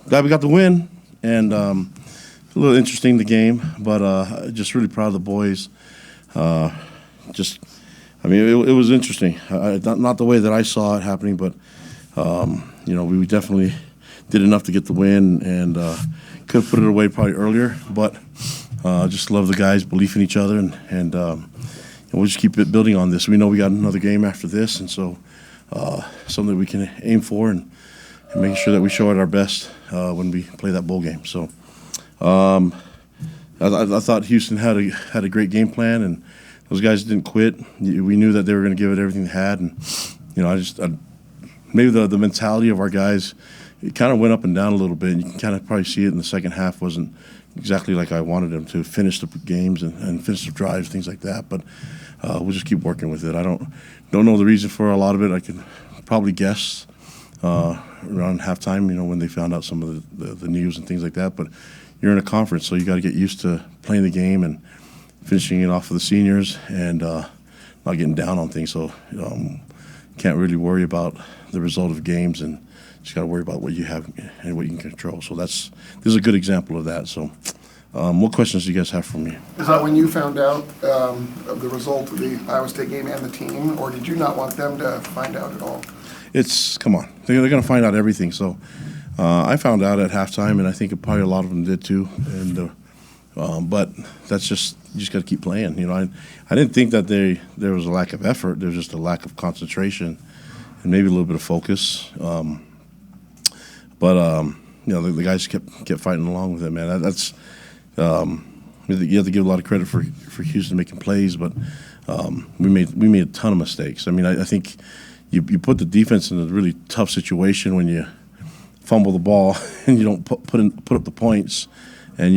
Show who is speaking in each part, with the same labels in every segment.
Speaker 1: glad we got the win, and a little interesting the game, but just really proud of the boys. It was interesting. Not the way that I saw it happening, but we definitely did enough to get the win, and could have put it away probably earlier. But just love the guys' belief in each other, and we'll just keep building on this. We know we got another game after this, and so something we can aim for, and making sure that we show at our best when we play that bowl game. So I thought Houston had a great game plan, and those guys didn't quit. We knew that they were going to give it everything they had, and maybe the mentality of our guys, it kind of went up and down a little bit. And you can kind of probably see it in the second half wasn't exactly like I wanted them to finish the games and finish the drives, things like that. But we'll just keep working with it. I don't know the reason for a lot of it. I can probably guess around halftime, when they found out some of the news and things like that. But you're in a conference, so you got to get used to playing the game and finishing it off for the seniors, and not getting down on things. So can't really worry about the result of games, and just got to worry about what you have and what you can control. So this is a good example of that. So what questions do you guys have for me?
Speaker 2: Is that when you found out of the result of the Iowa State game and the team, or did you not want them to find out at all?
Speaker 1: Come on. They're going to find out everything. So I found out at halftime, and I think probably a lot of them did too. And but that's you just got to keep playing. I didn't think that there was a lack of effort. There was just a lack of concentration and maybe a little bit of focus. But the guys kept fighting along with it, man. That's you have to give a lot of credit for Houston making plays, but we made a ton of mistakes. I think you put the defense in a really tough situation when you fumble the ball and you don't put up the points, and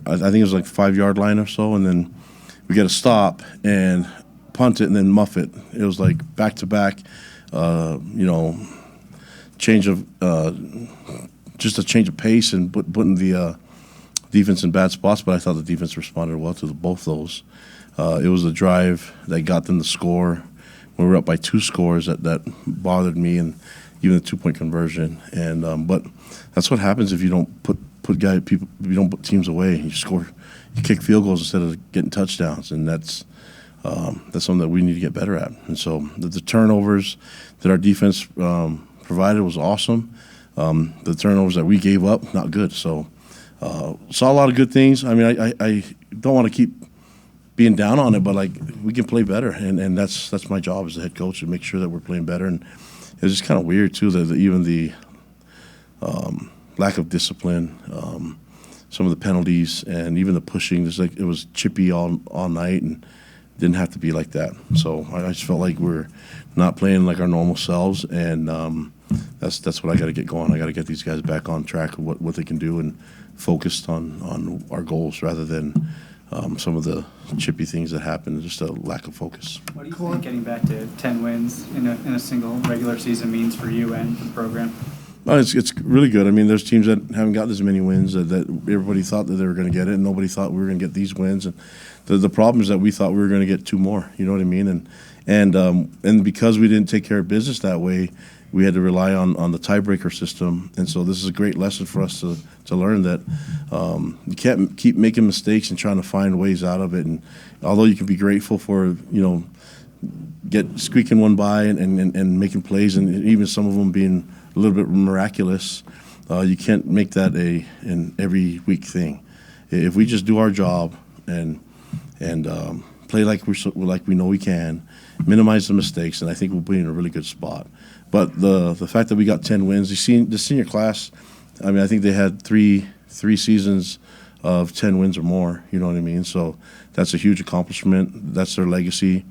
Speaker 1: I think it was like 5-yard line or so, and then we get a stop and punt it and then muff it. It was like back-to-back, change of just a change of pace and putting the defense in bad spots. But I thought the defense responded well to both those. It was a drive that got them to score. We were up by 2 scores that bothered me, and even the 2-point conversion. And but that's what happens if you don't put teams away. You kick field goals instead of getting touchdowns, and that's something that we need to get better at. And so the turnovers that our defense provided was awesome. The turnovers that we gave up, not good. So saw a lot of good things. I don't want to keep being down on it, but we can play better, and that's my job as the head coach, to make sure that we're playing better. And it was just kind of weird too that even the lack of discipline, some of the penalties, and even the pushing. It was chippy all night, and didn't have to be like that. So I just felt like we're not playing like our normal selves, and that's what I got to get going. I got to get these guys back on track of what they can do, and focused on our goals rather than some of the chippy things that happen. Just a lack of focus.
Speaker 3: What do you think getting back to 10 wins in a single regular season means for you and for the program?
Speaker 1: It's really good. There's teams that haven't got as many wins that everybody thought that they were going to get it, and nobody thought we were going to get these wins. And the problem is that we thought we were going to get 2 more. You know what I mean? And because we didn't take care of business that way, we had to rely on the tiebreaker system. And so this is a great lesson for us to learn that you can't keep making mistakes and trying to find ways out of it. And although you can be grateful for squeaking one by and making plays, and even some of them being a little bit miraculous, you can't make that an every week thing. If we just do our job and play like we know we can, minimize the mistakes, and I think we'll be in a really good spot. But the fact that we got 10 wins, the senior class, I think they had three seasons of 10 wins or more. You know what I mean? So that's a huge accomplishment. That's their legacy.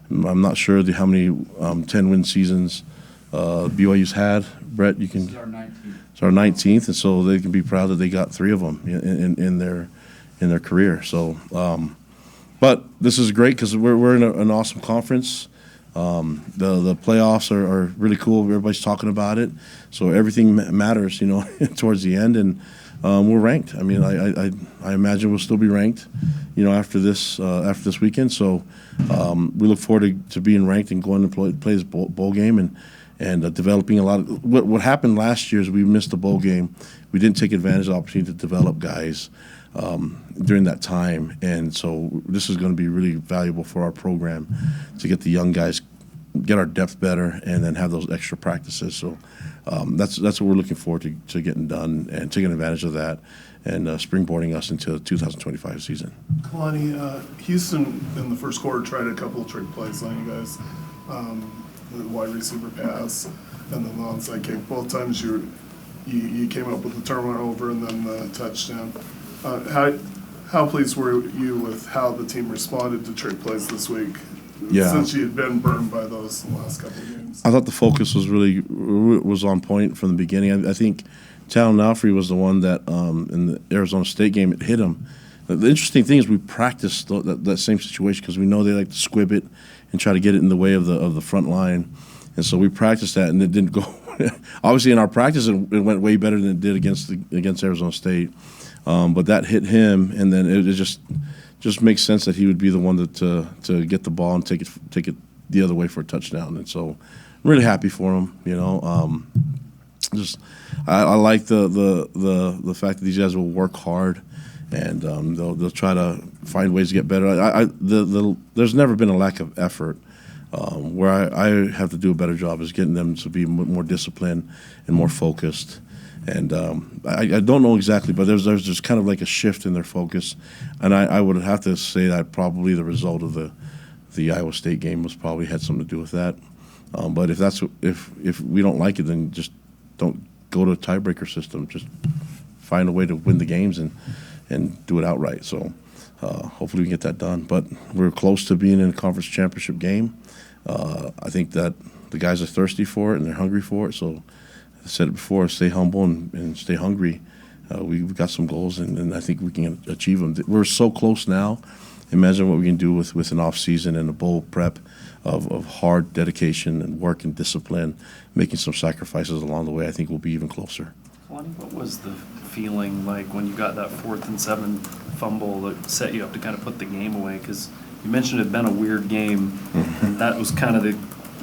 Speaker 1: I'm not sure how many 10-win seasons BYU's had. Brett, you can. It's our 19th, and so they can be proud that they got 3 of them in their career. So, but this is great because we're in an awesome conference. The playoffs are really cool. Everybody's talking about it, so everything matters, towards the end. And we're ranked. I imagine we'll still be ranked, after this weekend. So we look forward to being ranked and going to play this bowl game, and developing a lot of what happened last year is we missed the bowl game. We didn't take advantage of the opportunity to develop guys during that time, and so this is going to be really valuable for our program to get the young guys, get our depth better, and then have those extra practices. So that's what we're looking forward to getting done and taking advantage of that and springboarding us into the 2025 season.
Speaker 4: Kalani, Houston in the first quarter tried a couple of trick plays on you guys, the wide receiver pass and the onside kick. Both times you came up with the turnover and then the touchdown. How pleased were you with how the team responded to trick plays this week?
Speaker 1: Yeah.
Speaker 4: Since you had been burned by those in the last couple of games.
Speaker 1: I thought the focus was on point from the beginning. I think Talon Alfrey was the one that in the Arizona State game, it hit him. The interesting thing is we practiced that same situation because we know they like to squib it and try to get it in the way of the front line. And so we practiced that, and it didn't go. Obviously, in our practice, it went way better than it did against Arizona State. But that hit him, and then it just makes sense that he would be the one to get the ball and take it the other way for a touchdown. And so I'm really happy for him. I like the fact that these guys will work hard, and they'll try to find ways to get better. There's never been a lack of effort. Where I have to do a better job is getting them to be more disciplined and more focused. And I don't know exactly, but there's just kind of like a shift in their focus. And I would have to say that probably the result of the Iowa State game probably had something to do with that. But if we don't like it, then just don't go to a tiebreaker system. Just find a way to win the games and do it outright. So hopefully we can get that done. But we're close to being in a conference championship game. I think that the guys are thirsty for it and they're hungry for it. So I said it before, stay humble and stay hungry. We've got some goals, and I think we can achieve them. We're so close now. Imagine what we can do with an off-season and a bowl prep of hard dedication and work and discipline, making some sacrifices along the way. I think we'll be even closer.
Speaker 5: Kalani, what was the feeling like when you got that 4th and 7 fumble that set you up to kind of put the game away? Because you mentioned it had been a weird game, and that was kind of the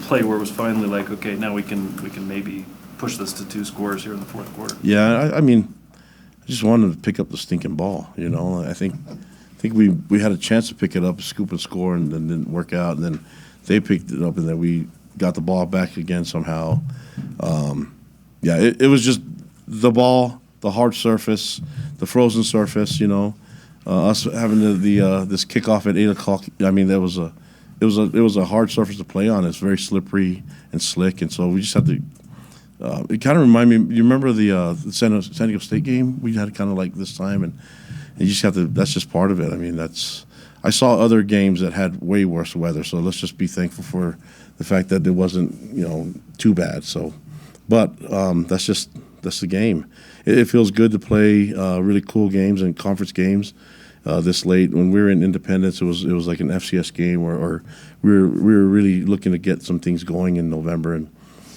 Speaker 5: play where it was finally like, okay, now we can maybe push this to 2 scores here in the fourth quarter.
Speaker 1: Yeah, I mean, I just wanted to pick up the stinking ball. I think we had a chance to pick it up, scoop and score, and then didn't work out. And then they picked it up, and then we got the ball back again somehow. It was just the ball, the hard surface, the frozen surface. Us having this kickoff at 8:00. I mean, it was a hard surface to play on. It's very slippery and slick, and so we just had to. It kind of reminded me. You remember the San Diego State game we had kind of like this time, and you just have to. That's just part of it. I mean, I saw other games that had way worse weather, so let's just be thankful for the fact that it wasn't too bad. So, but that's the game. It feels good to play really cool games and conference games this late. When we were in Independence, it was like an FCS game, or we were really looking to get some things going in November. And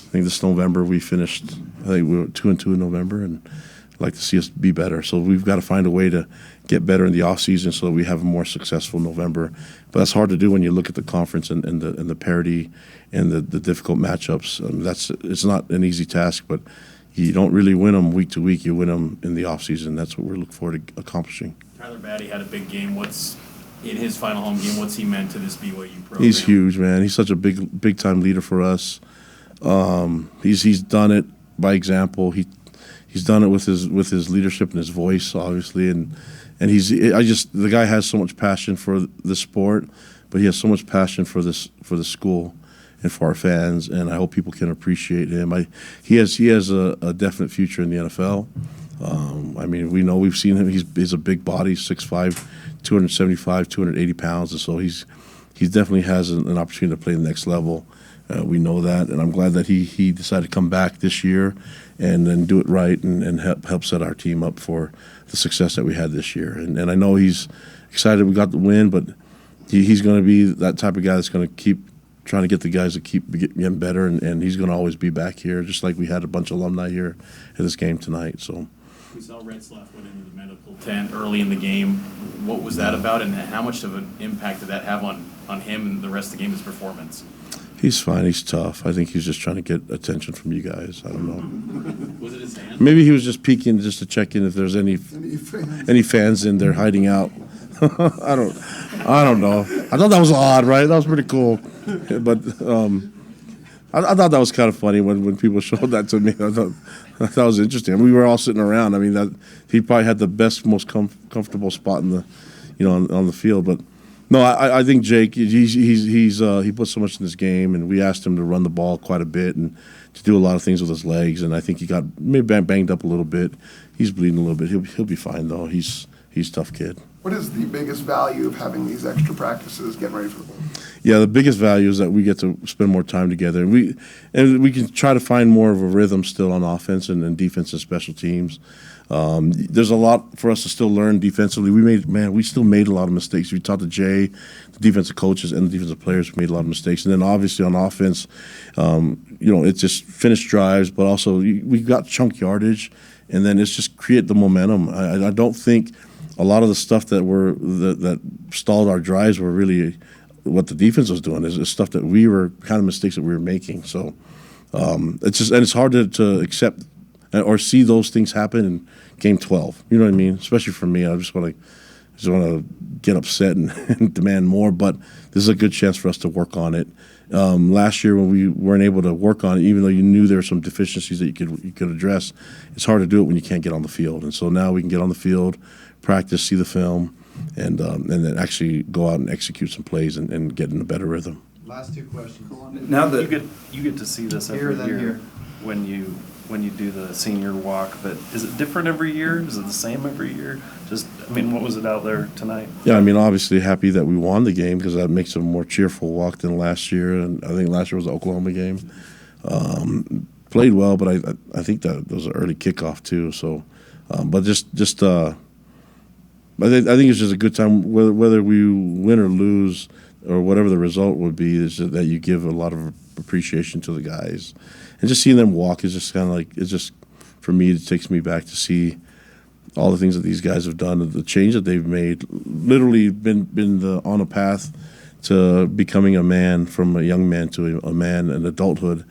Speaker 1: I think this November we finished. I think we were 2-2 in November, and I'd like to see us be better. So we've got to find a way to get better in the off season so that we have a more successful November. But that's hard to do when you look at the conference and the parity and the difficult matchups. It's not an easy task, but you don't really win them week to week. You win them in the off season. That's what we're looking forward to accomplishing.
Speaker 6: Tyler Batty had a big game. In his final home game, what's he meant to this BYU program?
Speaker 1: He's huge, man. He's such a big time leader for us. He's done it by example. He's done it with his leadership and his voice, obviously, and the guy has so much passion for the sport, but he has so much passion for the school and for our fans, and I hope people can appreciate him. He has a definite future in the NFL. I mean, we've seen him. He's a big body, 6'5", 275, 280 pounds, and so he definitely has an opportunity to play the next level. We know that, and I'm glad that he decided to come back this year and then do it right and help set our team up for the success that we had this year. And I know he's excited we got the win, but he's going to be that type of guy that's going to keep trying to get the guys to keep getting better, and he's going to always be back here, just like we had a bunch of alumni here at this game tonight. So
Speaker 6: we saw Retzlaff went into the medical tent early in the game. What was that about, and how much of an impact did that have on him and the rest of the game, his performance?
Speaker 1: He's fine. He's tough. I think he's just trying to get attention from you guys. I don't know.
Speaker 6: Was it his hand?
Speaker 1: Maybe he was just peeking just to check in if there's any fans in there hiding out. I don't know. I thought that was odd, right? That was pretty cool. But I thought that was kind of funny when people showed that to me. I thought that was interesting. I mean, we were all sitting around. I mean, that he probably had the best, most comfortable spot in the, on the field. But no, I think Jake, he put so much in this game, and we asked him to run the ball quite a bit and to do a lot of things with his legs. And I think he got maybe banged up a little bit. He's bleeding a little bit. He'll be fine though. He's a tough kid.
Speaker 2: What is the biggest value of having these extra practices getting ready for the bowl?
Speaker 1: Yeah, the biggest value is that we get to spend more time together, and we can try to find more of a rhythm still on offense and defense and special teams. There's a lot for us to still learn defensively. We still made a lot of mistakes. We talked to Jay, the defensive coaches, and the defensive players who made a lot of mistakes. And then obviously on offense, it's just finished drives, but also we got chunk yardage, and then it's just create the momentum. I don't think a lot of the stuff that stalled our drives were really what the defense was doing. Is stuff that we were kind of mistakes that we were making. So it's hard to accept or see those things happen in game 12. You know what I mean? Especially for me, I just want to get upset and demand more. But this is a good chance for us to work on it. Last year when we weren't able to work on it, even though you knew there were some deficiencies that you could address, it's hard to do it when you can't get on the field. And so now we can get on the field, practice, see the film, and then actually go out and execute some plays and get in a better rhythm.
Speaker 7: Last two questions.
Speaker 5: Now that you get to see this
Speaker 3: Here,
Speaker 5: every
Speaker 3: then
Speaker 5: year
Speaker 3: here.
Speaker 5: when you do the senior walk, but is it different every year? Is it the same every year? What was it out there tonight?
Speaker 1: Yeah, I mean, obviously happy that we won the game because that makes a more cheerful walk than last year. And I think last year was the Oklahoma game. Played well, but I think that was an early kickoff too. So, but I think it's just a good time, whether we win or lose or whatever the result would be, is that you give a lot of appreciation to the guys. And just seeing them walk is just kind of like, it's just, for me, it takes me back to see all the things that these guys have done, the change that they've made, literally been on a path to becoming a man, from a young man to a man in adulthood.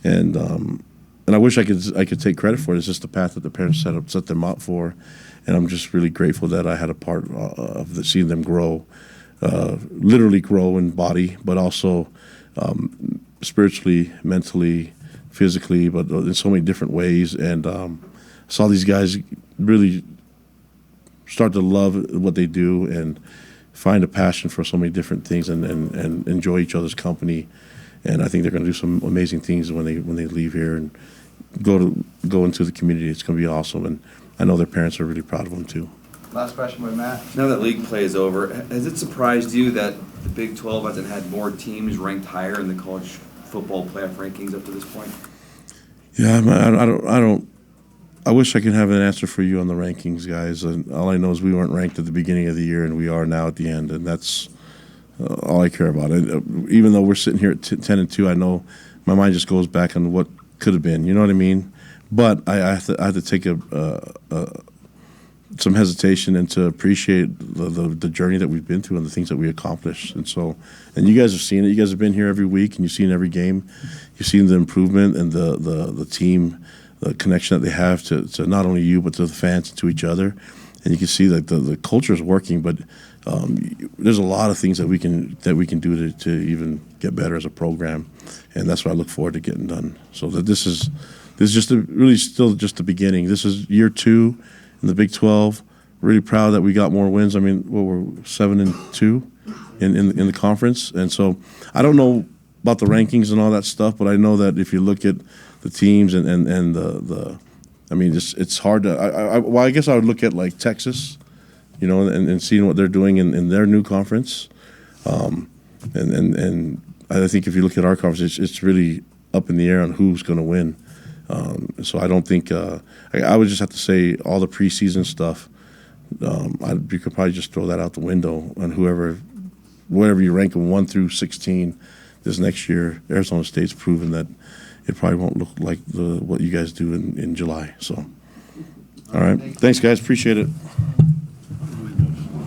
Speaker 1: And I wish I could take credit for it. It's just the path that the parents set them up for. And I'm just really grateful that I had a part of seeing them grow, literally grow in body, but also spiritually, mentally, physically, but in so many different ways. And saw these guys really start to love what they do and find a passion for so many different things and enjoy each other's company. And I think they're going to do some amazing things when they leave here and go into the community. It's going to be awesome. And I know their parents are really proud of them too.
Speaker 3: Last question by Matt.
Speaker 7: Now that league play is over, has it surprised you that the Big 12 hasn't had more teams ranked higher in the college football playoff rankings up to this point?
Speaker 1: Yeah, I wish I could have an answer for you on the rankings, guys. And all I know is we weren't ranked at the beginning of the year, and we are now at the end, and that's all I care about. Even though we're sitting here at 10-2, I know my mind just goes back on what could have been. You know what I mean? But I have to take some hesitation and to appreciate the journey that we've been through and the things that we accomplished. And you guys have seen it. You guys have been here every week, and you've seen every game. You've seen the improvement and the team, the connection that they have to not only you but to the fans and to each other. And you can see that the culture is working, but there's a lot of things that we can do to even get better as a program, and that's what I look forward to getting done. So that this is just really still just the beginning. This is year 2 in the Big 12. Really proud that we got more wins. I mean, we're 7-2 in the conference, and so I don't know about the rankings and all that stuff, but I know that if you look at the teams and I mean, it's hard to. I guess I would look at like Texas, and seeing what they're doing in their new conference, and I think if you look at our conference, it's really up in the air on who's going to win. So I don't think I would just have to say all the preseason stuff. You could probably just throw that out the window on whatever you rank them 1 through 16 this next year. Arizona State's proven that it probably won't look like what you guys do in July. So, all right, thanks guys, appreciate it.